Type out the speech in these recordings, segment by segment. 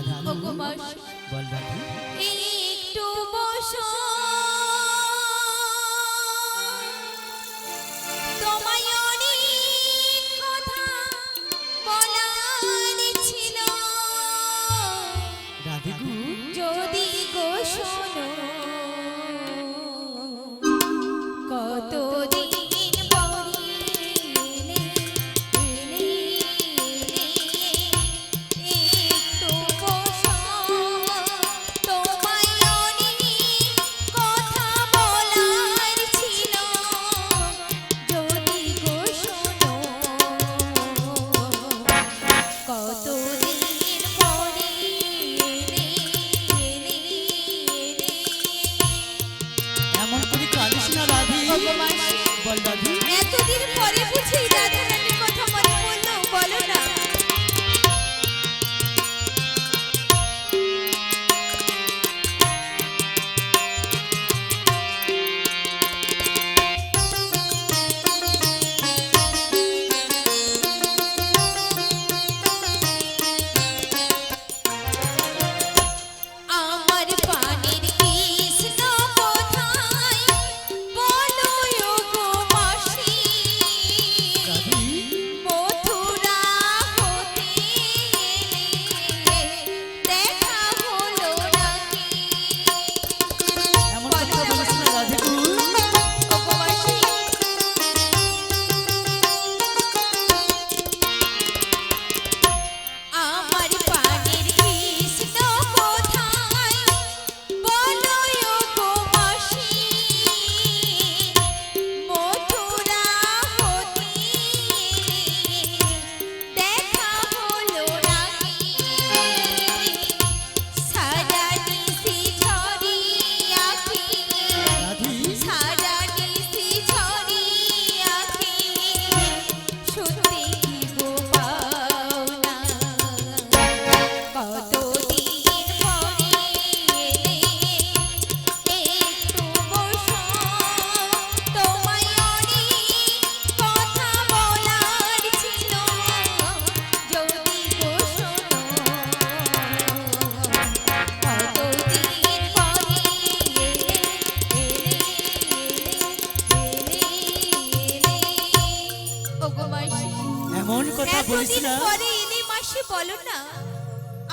রাধা ভগবাসী বল রাধি একটু বসো তোমায় অনেক কথা বলার ছিল রাধে গো যদি গো শোনো কতদিন পরে এলে, এলে, এলে, একটু বসো তোমায় অনেক কথা বলার ছিল যদি গো শোনো কতদিন পরে এলে, এলে, এলে। এমন করে কাঁদিস না রাধি ভগবাসী বল রাধি এতদিন পরে বুঝি রাধা রানীর কথা মনে পড়লো বলো না আমার পানির কৃষ্ণ কোথায় বলো গো মাসি রাধি মথুরা হতে দেখা হলো নাকি এমন কথা বলিস না রাধে গো ভগবাসী আমার পানির কৃষ্ণ কোথায় বলো গো মাসি মথুরা হতে দেখা হলো নাকি সারা নিশি ঝরি আঁখি রাধি সারা নিশি ঝরি আঁখি শুনতে কি গো পাও না কতদিন পরে এলে একটু বসো তোমায় অনেক কথা বলার ছিল যদি গো শোনো কতদিন পরে এলে, এলে, এলে, এলে, এলে। ওগো মাসি এমন কথা বলিস এতদিন না পরে এলে মাসি বলো না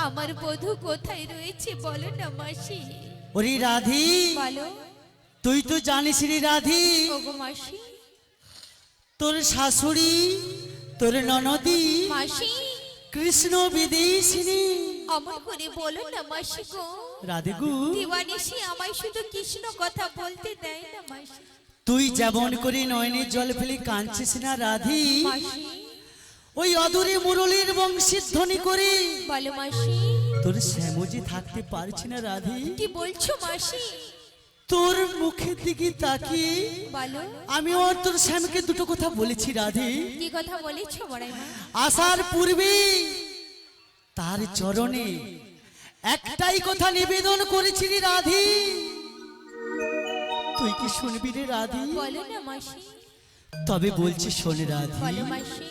আমার বধূ কোথায় রয়েছে বলো না মাসি ওরে রাধি বলো তুই তো জানিস রে রাধি ওগো মাসি তোর শাশুড়ি তোর ননদি মাসি কৃষ্ণ বিদেশিনী অমন করে বলো না মাসি গো রাধে গো দিওয়ানিসি আমায় শুধু কৃষ্ণ কথা বলতে দেয় না মাসি তুই যেমন করে নয়নের জল ফেলে কাঁদছিস না রাধি মাসি ওই অদূরে মুরলীর বংশীর ধ্বনি করে বলো মাসি তোর শ্যামজি থাকতে পারছি না রাধি কি বলছো মাসি তোর মুখের দিকে তাকিয়ে বলো আমি ওর তোর শ্যামকে দুটো কথা বলেছি রাধি কি কথা বলেছো বড়াই মা আসার পূর্বে তার চরণে একটাই কথা নিবেদন করেছি রে রাধি তুই কি শুনবি রে রাধি বলো না মাসি তবে বলছি শোন রাধি বলো মাসি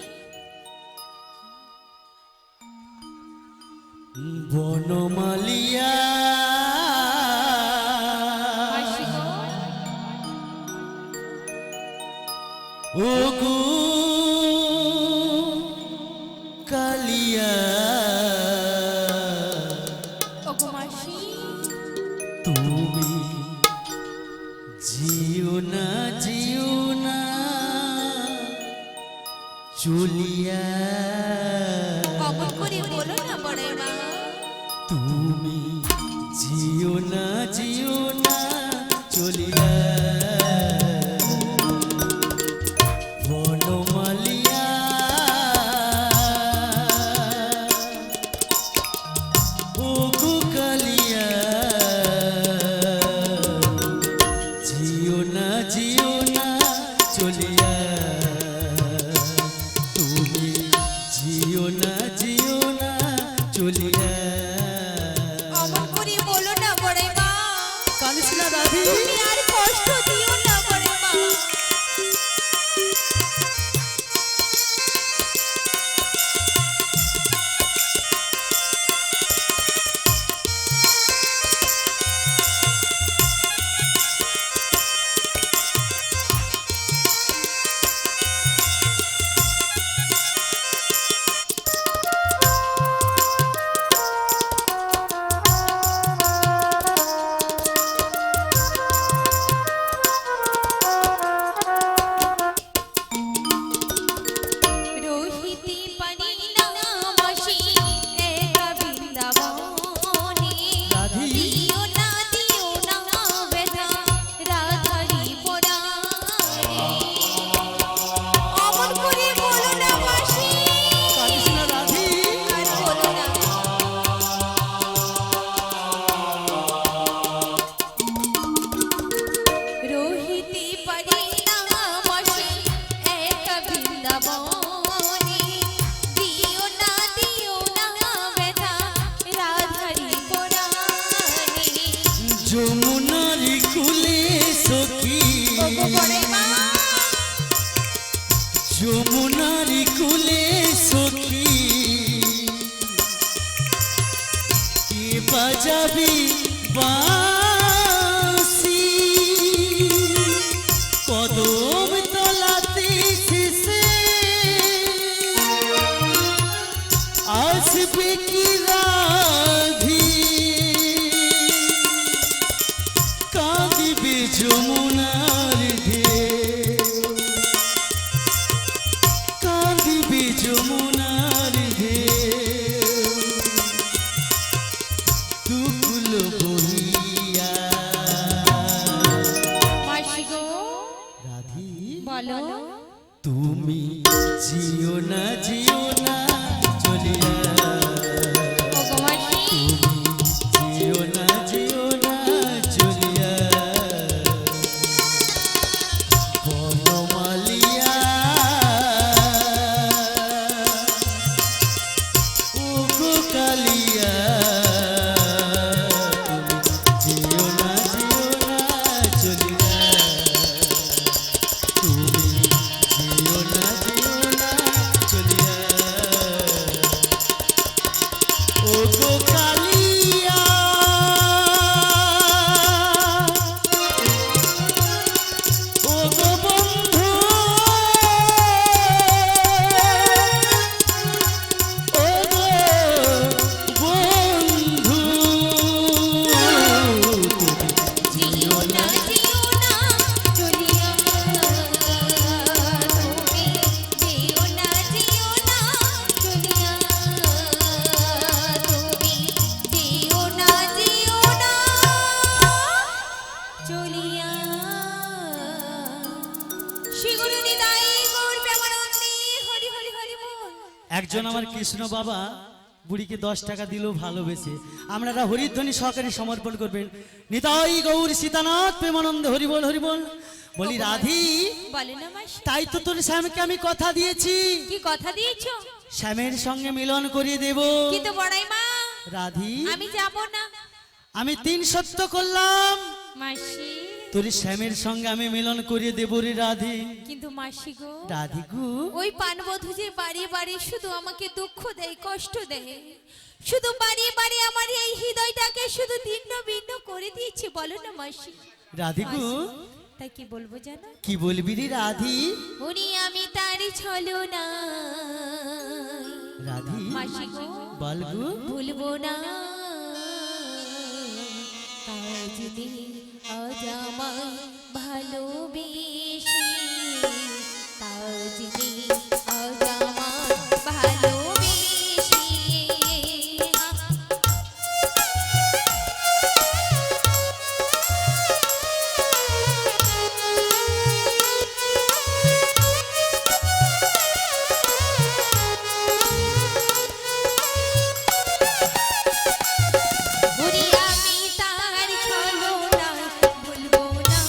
বনমালিয়া মাসি গো ও গো কালিয়া ওগো মাসি তুমি জিও না চলিয়া অমন করে বলো না বড়াই মা তুমি জিও না চলিয়া বনমালিয়া ও গো কালিয়া জিও না চলিয়া তুমি জিও না চলিয়া অমন করে বলো না বড়াই মা বৃন্দাবনে দিও না ব্যথা রাধারি পরাণে। যমুনার কুলে সখী, ওগো বড়াই মা, যমুনার কুলে সখী, কে বাজাবি বাঁশি কদম তলাতে শেষে আসবে কি রাধি, কাঁদিবে যমুনার ঢেউ, কাঁদিবে যমুনার ঢেউ, দুকুল বহিয়া। মাসি গো রাধি বলো, তুমি জিও না চলিয়া, ওগো মাসি জিও না চলিয়া, বনমালিয়া ওগো কালিয়া, তুমি জিও না চলিয়া, তুমি জিও না চলিয়া, ওগো কালিয়া, ওগো বন্ধু, ওগো বন্ধু, তুমি জিও না চলিয়া, তুমি জিও না চলিয়া, তুমি জিও না চলিয়া। শ্রী গুরু নিতাই গৌর প্রেমানন্দে হরি হরি হরি বল। একজন আমার কৃষ্ণ বাবা বুড়িকে 10 টাকা দিল ভালোবেসে, আপনারা হরিধ্বনি সহকারে সমর্পণ করবেন। নিতাই গৌর সীতানাথ প্রেমানন্দ হরি বল হরি বল। বলি রাধি, বলে না মাসি, তাই তো তোর শ্যামকে আমি কথা দিয়েছি, কি কথা দিয়েছো? শ্যামের সঙ্গে মিলন করিয়ে দেব। কিন্তু বড়াই মা, রাধি, আমি যাব না। আমি 3 সত্য করলাম, মাসি, তোর শ্যামের সঙ্গে আমি মিলন করিয়ে দেব রে রাধি। কিন্তু মাসি গো, রাধি গো, ওই পানবধূ যে বাড়ি বাড়ি শুধু আমাকে দুঃখ দেয়, কষ্ট দেয়, শুধু বাড়ি বাড়ি আমার এই হৃদয়টাকে শুধু ভিন্ন ভিন্ন করে দিয়েছে। বলো না মাসি। রাধি গো, তাই কি বলবো জানো? কি বলবি রে রাধি? উনি আমি তারই ছলো না রাধি মাসি গো, বল গো, ভুলবো না তাই যদি আজ আমায় ভালোবেসে, তাই যদি আজ আমায় ভালোবেসে। উনি আমি তার ছলনা ভুলবো না,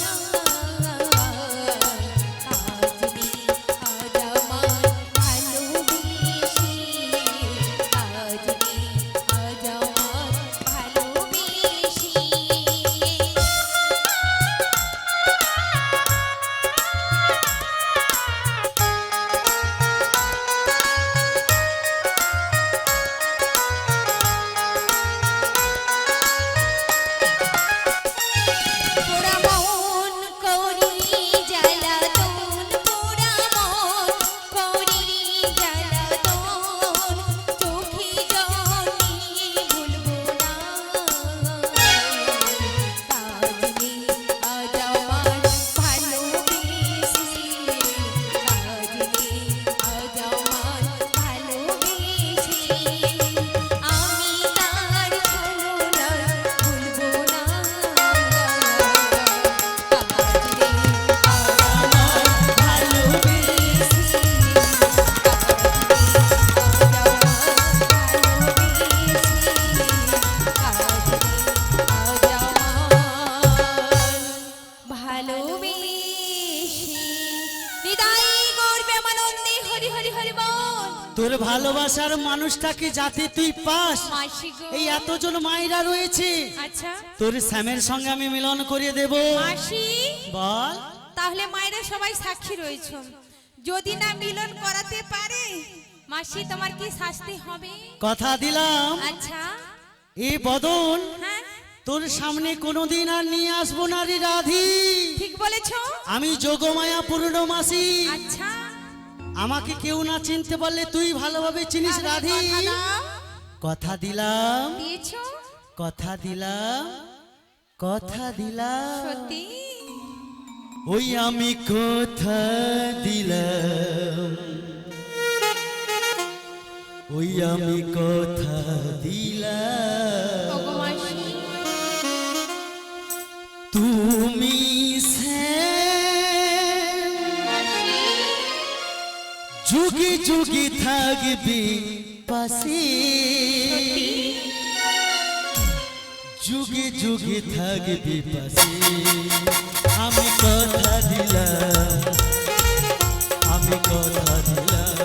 তোর ভালোবাসার মানুষটাকে যাতে তুই পাস, মাসি গো এই এতজন মায়েরা রয়েছে, আচ্ছা তোর স্যামের সঙ্গে আমি মিলন করিয়ে দেব। মাসি বল। তাহলে মায়েরা সবাই সাক্ষী রয়েছে, যদি না মিলন করাতে পারে মাসি তোমার কি শাস্তি হবে? কথা দিলাম আচ্ছা এই বদন হ্যাঁ তোর সামনে কোনোদিন আর নিয়ে আসবো না রে রাধি। ঠিক বলেছো। আমি যোগমায়া পূর্ণমাসী। আচ্ছা আমাকে কেউ না চিনতে পারলে তুই ভালোভাবে চিনিস তাহলে রাধি। কথা দাও। কথা দিলাম, দিয়েছো? কথা দিলাম, কথা দিলাম। সত্যি? ওই আমি কথা দিলাম, ওই আমি কথা দিলাম, ওগো মাসি তুমি যুগে যুগে থাকবে পাশে, যুগে যুগে থাকবে পাশে। আমি কথা দিলাম, আমি কথা দিলাম,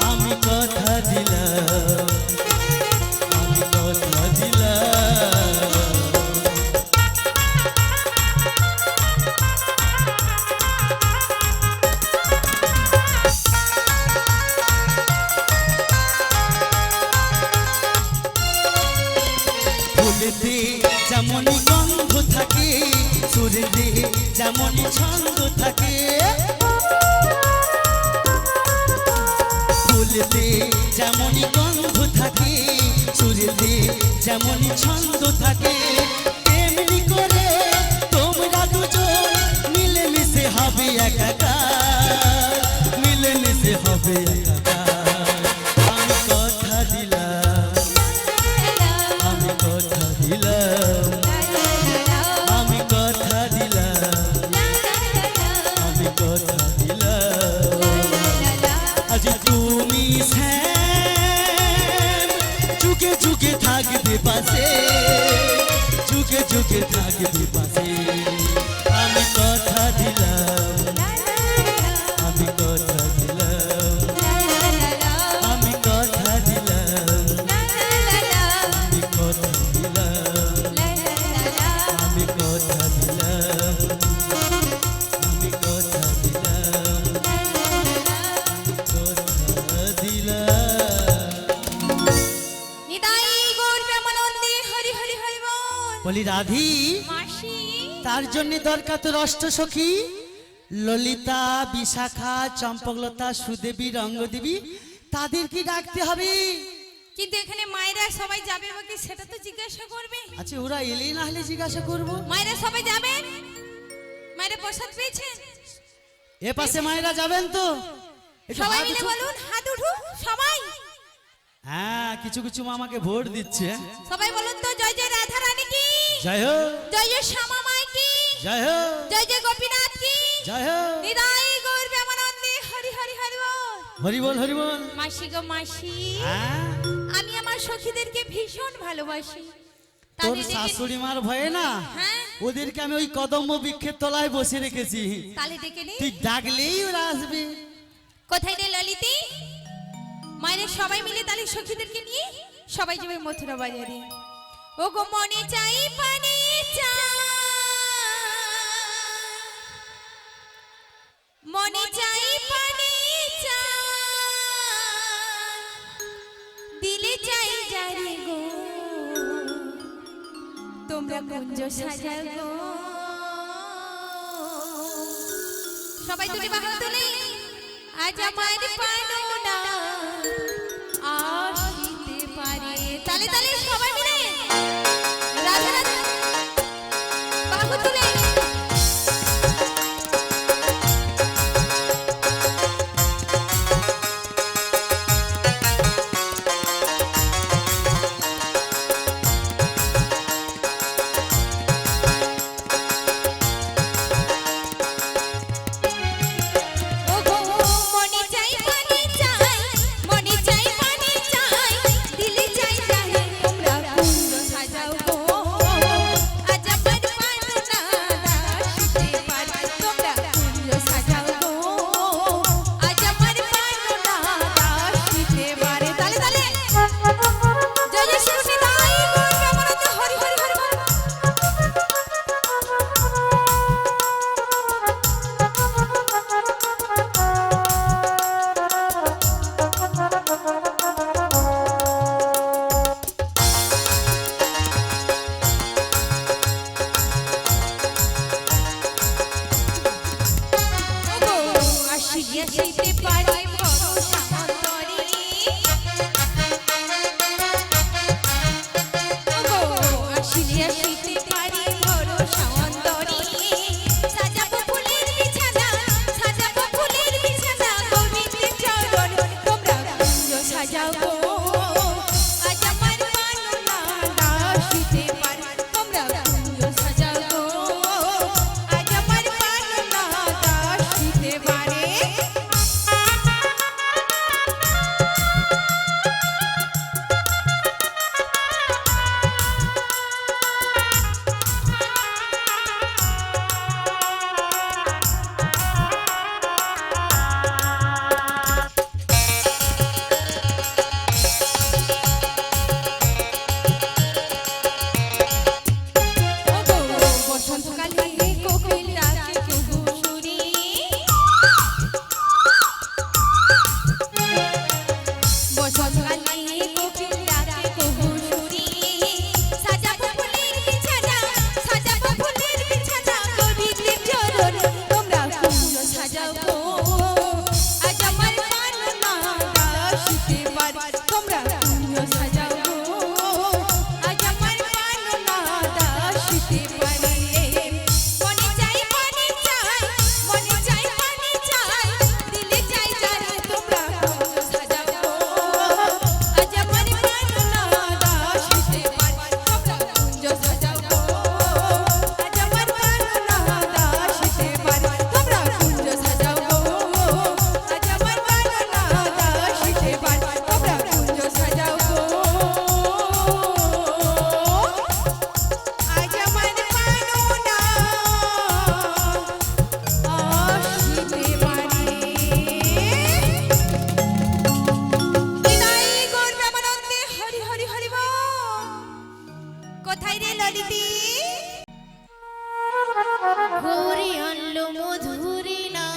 আমি কথা দিলাম, আমি কথা দিলাম। ফুলেতে যেমন গন্ধ থাকে, সুরেতে যেমন ছন্দ থাকে, ফুলেতে যেমন গন্ধ থাকে, সুরেতে যেমন ছন্দ থাকে, তেমনি করে তোমরা দুজন মিলেমিশে হবে একাকার, মিলেমিশে হবে একাকার। আমি কথা দিলাম, আমি কথা দিলাম, আমি কথা দিলাম, আমি কথা দিলাম। আজ তুমি শ্যাম যুগে যুগে থাকবে পাশে, যুগে যুগে থাকবে পাশে। আমি কথা দিলাম, আমি কথা দিলাম, আমি কথা দিলাম, আমি কথা দিলাম, আমি কথা দিলাম, আমি কথা দিলাম, কথা দিলাম। নিতাই গৌর প্রেমানন্দে হরি হরি হরি বল। বলি রাধি, মাসি তার জন্য দরকার তোর অষ্টসখী ললিতা, বিশাখা, চম্পকলতা, সুদেবী, রঙ্গদেবী, তাদেরকে ডাকতে হবে। কিন্তু এখানে মায়েরা সবাই যাবে নাকি সেটা তো জিজ্ঞাসা করবে। আচ্ছা ওরা এলেই না হলে জিজ্ঞাসা করবো। মায়েরা সবাই যাবেন? মায়েরা প্রসাদ পেয়েছেন? এ পাশে মায়েরা যাবেন তো? একটু সবাই হাত মিলে উঁচু- বলুন, হাত উঠুন সবাই। হ্যাঁ, কিছু কিছু মা আমাকে ভোট দিচ্ছে। সবাই বলুন তো, জয় জয় রাধা রানী কি, জয় হোক, জয় জয় শ্যামা মাই কি, জয় হোক, জয় জয় গোপীনাথ কি, জয় হোক। নিতাই গৌর প্রেমানন্দে হরি হরি হরি বল। হরি বল, হরি বল। মাসি গো মাসি, হ্যাঁ, আমি আমার সখীদেরকে ভীষণ ভালোবাসি। তোর তাদের ডেকে- শাশুড়ি মার ভয়ে না হ্যাঁ ওদেরকে আমি ওই কদম্ব বৃক্ষের তলায় বসে রেখেছি। তালে ডেকে নে। তুই ডাকলেই ওরা আসবে। কোথায় রে ললিতি? মায়ের সবাই মিলে তাহলে সখীদেরকে নিয়ে সবাই যাবে মথুরা বাজারে। ও গো মনে চাই পানে মনে চাই পানে দিলে চাই যারে গো, তোমরা কুঞ্জ সাজাগো। সবাই দুটি বাহু তুলে আজ আমার পানো না আসিতে পারে। তালে তালে সবাই মিলে রাধা রাধা বাহু তুলে। ও গো মনে চাই পানে চাই আসিতে পারি ভরসা অন্তরে আসিতে পারি ভরসা অন্তরে সাজাবো ফুলের বিছানা গোবিন্দের চরণ তোমরা কুঞ্জ সাজাবো আজ আমার বাননা আসিতে পারি তোমরা কুঞ্জ সাজাবো আজ আমার বাননা আসিতে পারে বসন্তকালে কোকিল ডাকে কুহু সুরে বসন্তকালে কোকিল ডাকে কুহু সুরে সাজাবো ফুলের বিছানা গোবিন্দের চরণ তোমরা কুঞ্জ সাজাবো আজ আমার বাননা আসিতে পারি তোমরা কুঞ্জ সাজাবো আজ আমার বাননা আসিতে পারি মনে চাই দিলে চাই জানি তোমরা কুঞ্জ সাজাবো আজ আমার বাননা আসিতে পারি তোমরা কুঞ্জ সাজাবো আজ আমার বাননা আসিতে পারি তোমরা কুঞ্জ সাজাবো আজ আমার বাননা আসিতে পারি তোমরা কুঞ্জ সাজাবো আজ আমার বাননা আসিতে পারে বিদায় গৌর প্রেমানন্দে হরি হরি হরি বল কোথায় রে ললিতি গৌরী আনলো মধুরী না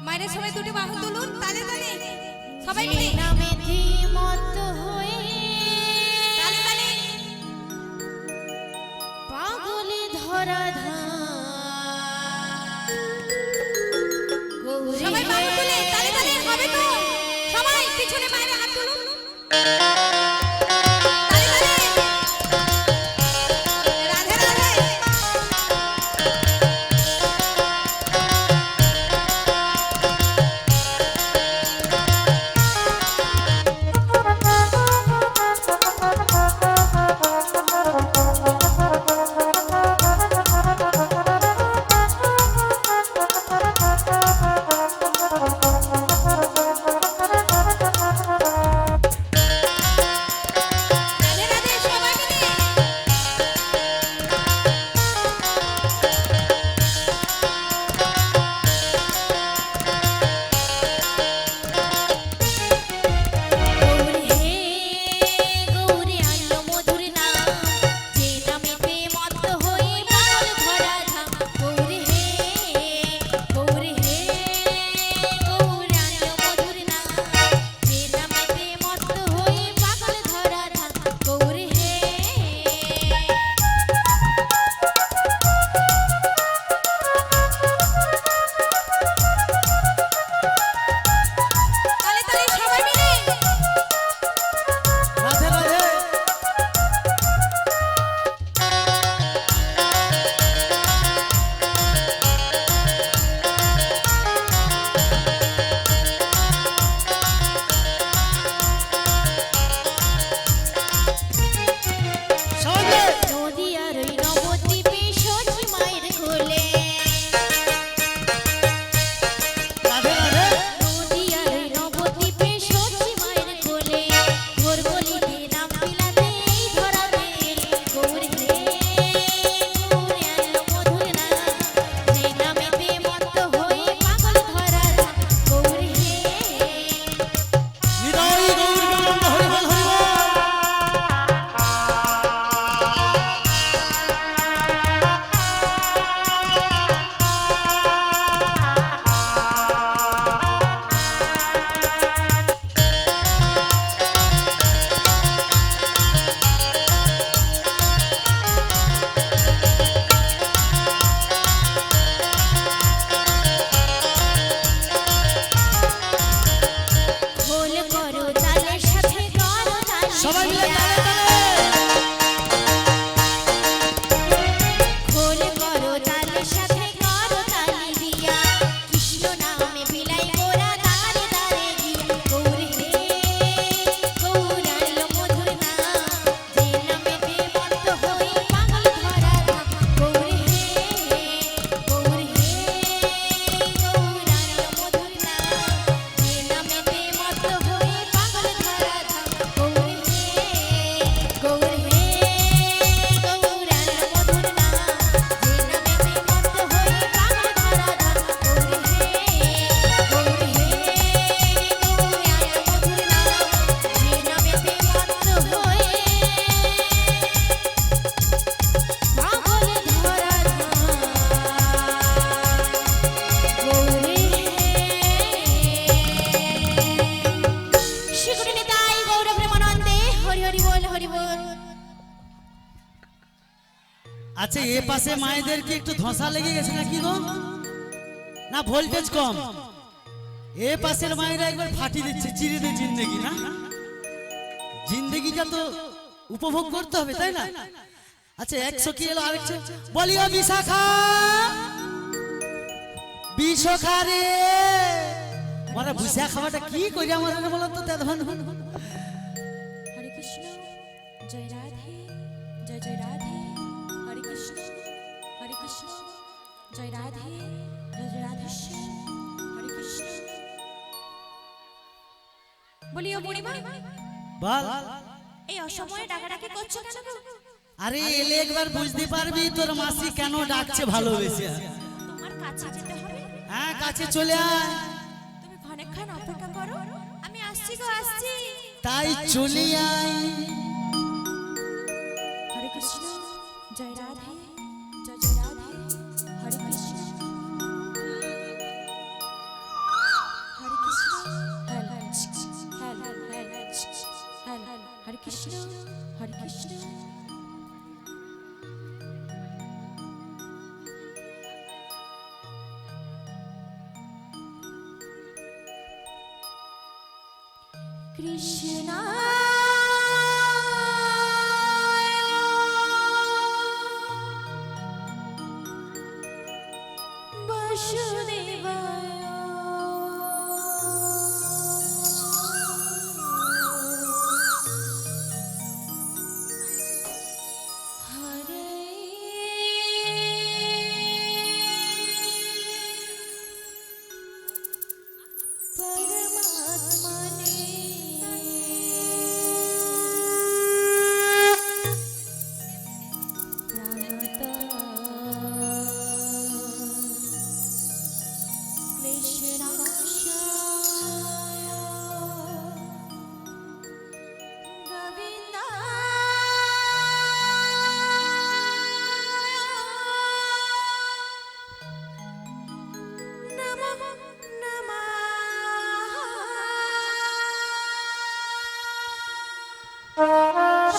মায়ের সবাই দুটি বাহু তুলুন তালে তালে সবাই মিলে নামে মত হয়ে তালে তালে পাগলে ধরা গৌরী সবাই বাহু তুলে তালে তালে হবে তো সবাই পিছনে মায়ের হাত তুলুন তালে তালে রাধে রাধে পাশে মায়েদের কি একটু ধসা লেগে গেছে না কি গো, না ভোল্টেজ কম? এ পাশের মায়েরা একবার ফাটি দিচ্ছে, চিরে দিয়ে জিন্দেগি না, জিন্দেগিটা তো উপভোগ করতে হবে তাই না? আচ্ছা 100 কি এলো, আরেকটা বলিও বিশাখা, বিশাখা রে মারা বুঝা খাওয়াটা কি করি আমাদের বলো তো? হরে কৃষ্ণ জয় রাধে, জয় জয় রাধে, হরে কৃষ্ণ জয় রাধে, জয় জয় রাধেশ্বর, হরে কৃষ্ণ। বলিও বুড়িমা, বল। এই অসময়ে ডাকাডাকি করছো কেন গো? আরে এলে একবার বুঝতে পারবি তোর মাসি কেন ডাকছে ভালোবেসে। তোমার কাছে যেতে হবে। হ্যাঁ কাছে চলে আয়। তুমি ক্ষণেক্ষণ অপেক্ষা করো, আমি আসছি গো, আসছি। তাই চলে আয়। হরে কৃষ্ণ জয় রাধে, জয় জয় রাধে, হরে কৃষ্ণ, হরে কৃষ্ণ, হরে কৃষ্ণ, হরে কৃষ্ণ। কৃষ্ণ বাসুদেবায় হরে পরমাত্মনে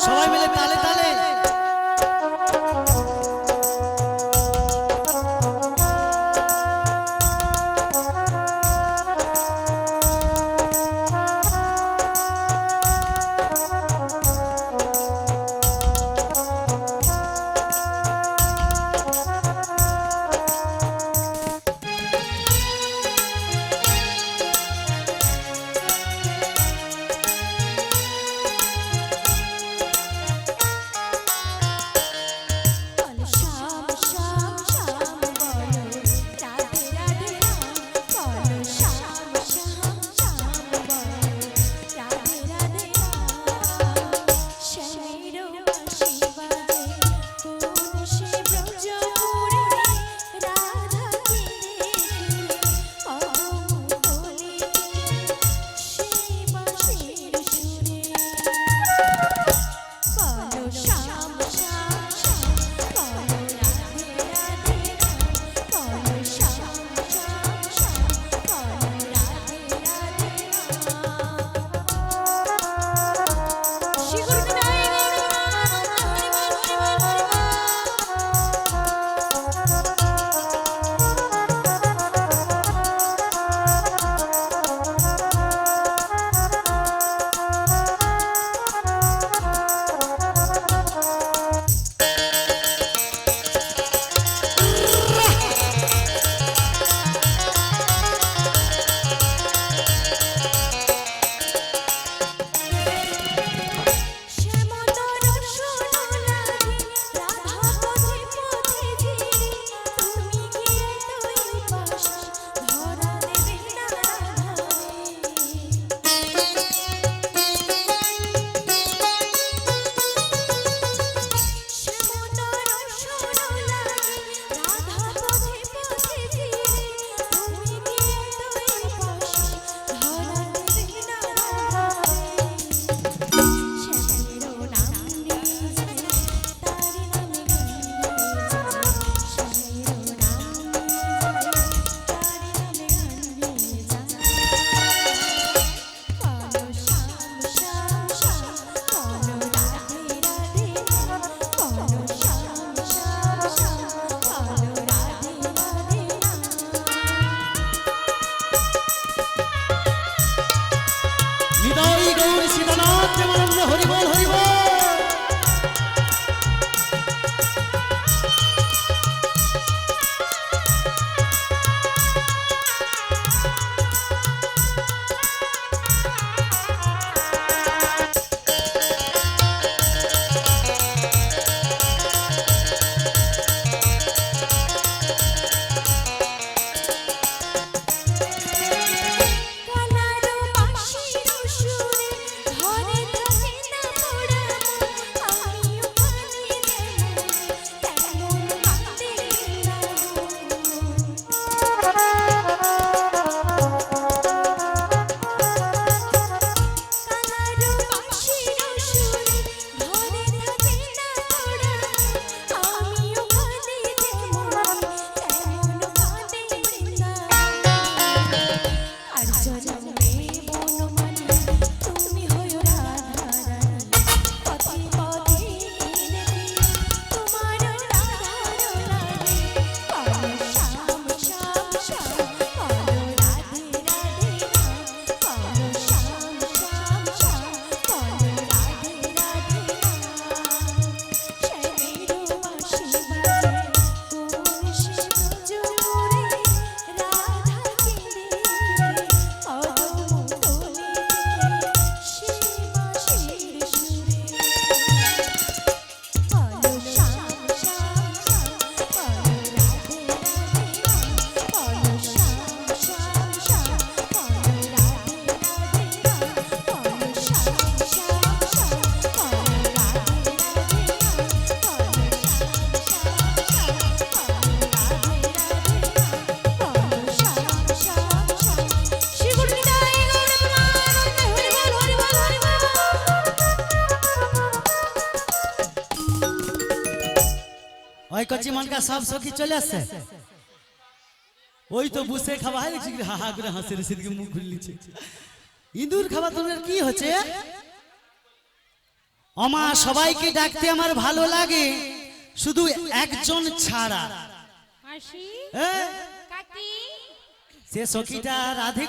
সবাই মিলে তালে তালে। করছি মনকা সব সখী চলে আসছে ওই তো বুসে খাওয়া হয় দেখছি হা হা করে হাসে সেদিকে মুখ খুলে নিচ্ছে ইঁদুর খাওয়া তোমার কি হচ্ছে আমা সবাইকে ডাকতে আমার ভালো লাগে শুধু একজন ছাড়া আসি হ্যাঁ কাকি সে সখীটা রাধে